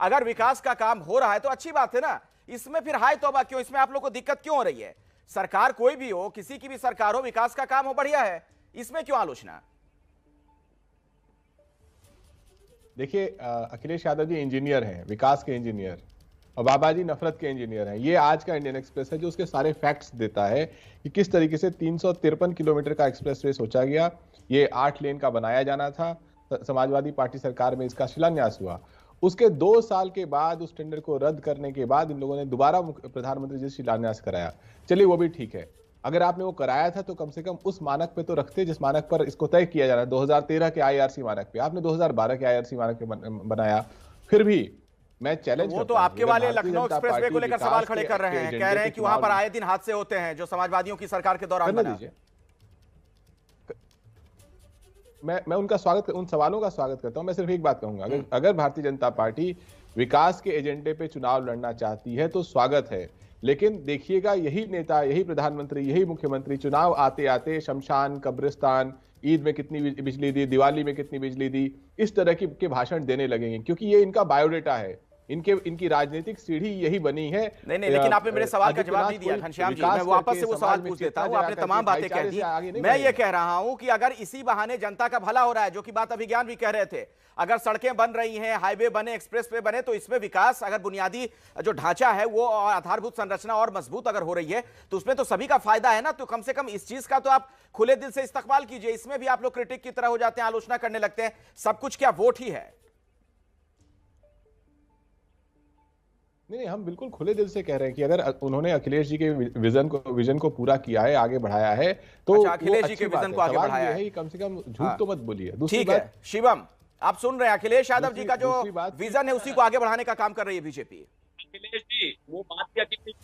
अगर विकास का काम हो रहा है तो अच्छी बात है ना, इसमें फिर हाय तौबा क्यों, इसमें आप लोग को दिक्कत क्यों हो रही है? सरकार कोई भी हो, किसी की भी सरकार हो, विकास का काम हो, बढ़िया है, इसमें क्यों आलोचना? देखिए, अखिलेश यादव जी इंजीनियर हैं, विकास के इंजीनियर, और बाबा जी नफरत के इंजीनियर हैं। ये आज का इंडियन एक्सप्रेस है जो उसके सारे फैक्ट्स देता है कि किस तरीके से 353 किलोमीटर का एक्सप्रेस वे सोचा गया, ये 8 लेन का बनाया जाना था। समाजवादी पार्टी सरकार में इसका शिलान्यास हुआ। उसके 2 साल के बाद उस टेंडर को रद्द करने के बाद इन लोगों ने दोबारा प्रधानमंत्री जी से शिलान्यास कराया। चलिए वो भी ठीक है, अगर आपने वो कराया था तो कम से कम उस मानक पे तो रखते जिस मानक पर इसको तय किया जा रहा है, 2013 के आईआरसी मानक पे। आपने 2012 के आईआरसी मानक पे बनाया। फिर भी मैं चैलेंज वो तो आपके वाले लखनऊ एक्सप्रेस वे को लेकर सवाल खड़े कर रहे हैं, कह रहे हैं कि वहां पर आए दिन हादसे होते हैं जो समाजवादियों की सरकार के दौरान बना। मैं उनका स्वागत, उन सवालों का स्वागत करता हूं। मैं सिर्फ एक बात कहूंगा, अगर भारतीय जनता पार्टी विकास के एजेंडे पे चुनाव लड़ना चाहती है तो स्वागत है, लेकिन देखिएगा यही नेता, यही प्रधानमंत्री, यही मुख्यमंत्री चुनाव आते आते शमशान, कब्रिस्तान, ईद में कितनी बिजली दी, दिवाली में कितनी बिजली दी, इस तरह के भाषण देने लगेंगे, क्योंकि ये इनका बायोडेटा है। इनकी राजनीतिक सीढ़ी यही बनी है। नहीं, लेकिन आपने मेरे सवाल का जवाब नहीं दिया घनश्याम जी। मैं वापस से वो सवाल पूछ देता हूं, आपने तमाम बातें कह दी। मैं ये कह रहा हूं कि अगर इसी बहाने जनता का भला हो रहा है, जो कि बात अभिज्ञान भी कह रहे थे, अगर सड़कें बन रही हैं, हाईवे बने, एक्सप्रेस वे बने, तो इसमें विकास, अगर बुनियादी जो ढांचा है वो आधारभूत संरचना और मजबूत अगर हो रही है तो उसमें तो सभी का फायदा है ना। तो कम से कम इस चीज का तो आप खुले दिल से इस्तकबाल कीजिए। इसमें भी आप लोग क्रिटिक की तरह हो जाते हैं, आलोचना करने लगते हैं। सब कुछ क्या वोट ही है? नहीं, हम बिल्कुल खुले दिल से कह रहे हैं कि अगर उन्होंने अखिलेश जी के विजन को पूरा किया है, आगे बढ़ाया है, तो अखिलेश जी के विजन को आगे बढ़ाया है, कम से कम झूठ तो मत बोलिए। दूसरी ठीक है शिवम, आप सुन रहे हैं, अखिलेश यादव जी का जो विजन है उसी को आगे बढ़ाने का काम कर रही है बीजेपी। अखिलेश जी, वो बात भी अखिलेश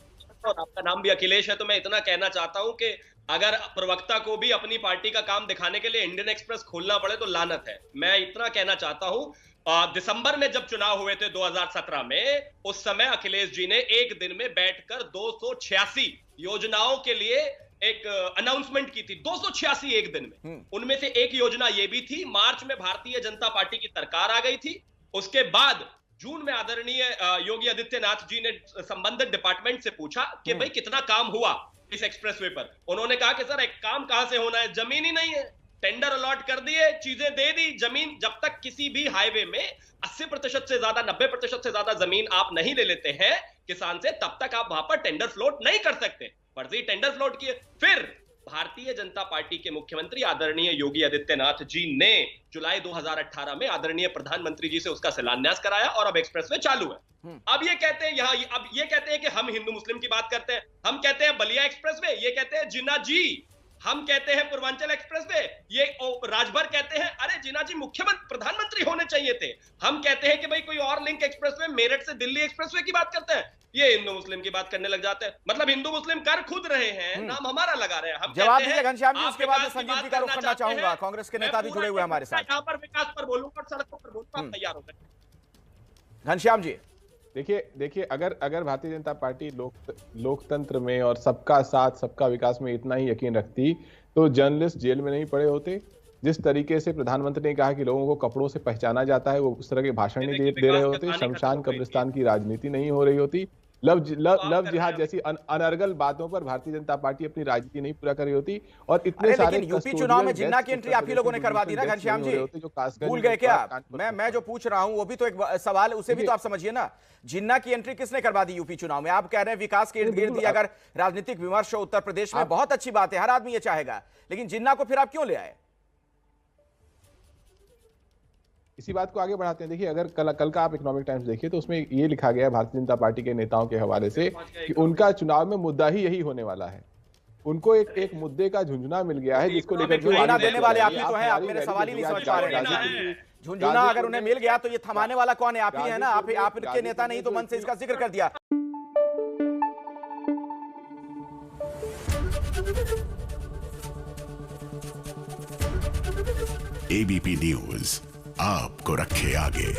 और आपका नाम भी अखिलेश है, तो मैं इतना कहना चाहता हूं कि अगर प्रवक्ता को भी अपनी पार्टी का काम दिखाने के लिए इंडियन एक्सप्रेस खोलना पड़े तो लानत है। मैं इतना कहना चाहता हूं, दिसंबर में जब चुनाव हुए थे 2017 में, उस समय अखिलेश जी ने एक दिन में बैठकर 286 योजनाओं के लिए एक अनाउंसमेंट की थी। 286 एक दिन में। उनमें से एक योजना यह भी थी, मार्च में भारतीय जनता पार्टी की सरकार आ गई थी, उसके बाद जून में आदरणीय योगी आदित्यनाथ जी ने संबंधित डिपार्टमेंट से पूछा कि भाई कितना काम हुआ इस एक्सप्रेसवे पर। उन्होंने कहा कि सर एक काम कहां से होना है, जमीन ही नहीं है। टेंडर अलॉट कर दिए, चीजें दे दी, जमीन जब तक किसी भी हाईवे में 80% से ज्यादा, 90% से ज्यादा जमीन आप नहीं ले लेते हैं किसान से, तब तक आप वहां पर टेंडर फ्लोट नहीं कर सकते। फर्जी टेंडर फ्लोट किए। फिर भारतीय जनता पार्टी के मुख्यमंत्री आदरणीय योगी आदित्यनाथ जी ने जुलाई 2018 में आदरणीय प्रधानमंत्री जी से उसका शिलान्यास कराया और अब एक्सप्रेसवे चालू है। अब ये कहते हैं अब ये कहते हैं कि हम हिंदू मुस्लिम की बात करते हैं, हम कहते हैं बलिया एक्सप्रेसवे, ये कहते हैं जिन्ना जी, हम कहते हैं पूर्वांचल एक्सप्रेसवे, ये राजभर कहते हैं अरे जिन्ना जी मुख्यमंत्री प्रधानमंत्री होने चाहिए थे। हम कहते हैं कि भाई कोई और लिंक एक्सप्रेसवे, मेरठ से दिल्ली एक्सप्रेसवे की बात करते हैं, ये हिंदू मुस्लिम की बात करने लग जाते हैं। मतलब हिंदू मुस्लिम कर खुद रहे हैं, नाम हमारा लगा रहे हैं। हम जवाब दीजिए घनश्याम जी, उसके बाद संजीव जी का रुख करना चाहूंगा। कांग्रेस के नेता भी जुड़े हुए हमारे साथ। यहाँ पर विकास पर बोलूंगा, सड़कों पर बोलूंगा, तैयार हो गए। घनश्याम जी देखिए अगर भारतीय जनता पार्टी लोकतंत्र में और सबका साथ, सबका विकास में इतना ही यकीन रखती तो जर्नलिस्ट जेल में नहीं पड़े होते। जिस तरीके से प्रधानमंत्री ने कहा कि लोगों को कपड़ों से पहचाना जाता है, वो उस तरह के भाषण नहीं दे रहे होते। शमशान कब्रिस्तान की राजनीति नहीं हो रही होती। लव जिहाद जैसी अनर्गल बातों पर भारतीय जनता पार्टी अपनी राजनीति नहीं पूरा कर रही होती। और इतने सारे यूपी चुनाव में जिन्ना की एंट्री आप ही लोगों ने करवा दी ना घनश्याम जी, भूल गए क्या? मैं जो पूछ रहा हूं वो भी तो एक सवाल है, उसे भी तो आप समझिए ना। जिन्ना की एंट्री किसने करवा दी यूपी चुनाव में? आप कह रहे हैं विकास के इर्द गिर्द ही अगर राजनीतिक विमर्श हो उत्तर प्रदेश में, बहुत अच्छी बात है, हर आदमी ये चाहेगा, लेकिन जिन्ना को फिर आप क्यों ले आए? इसी बात को आगे बढ़ाते हैं। देखिए, अगर कल का आप इकोनॉमिक टाइम्स देखिए तो उसमें ये लिखा गया है भारतीय जनता पार्टी के नेताओं के हवाले से कि उनका चुनाव में मुद्दा ही यही होने वाला है। उनको एक मुद्दे का झुंझुना मिल गया है जिसको लेकर झुंझुना देने वाले आप ही तो हैं। आप मेरे सवाल ही नहीं समझ पा रहे हैं। झुंझुना अगर उन्हें मिल गया तो ये थमाने वाला कौन है? आप ही है ना। आप इनके नेता नहीं तो मन से इसका जिक्र कर दिया। एबीपी न्यूज आपको रखे आगे।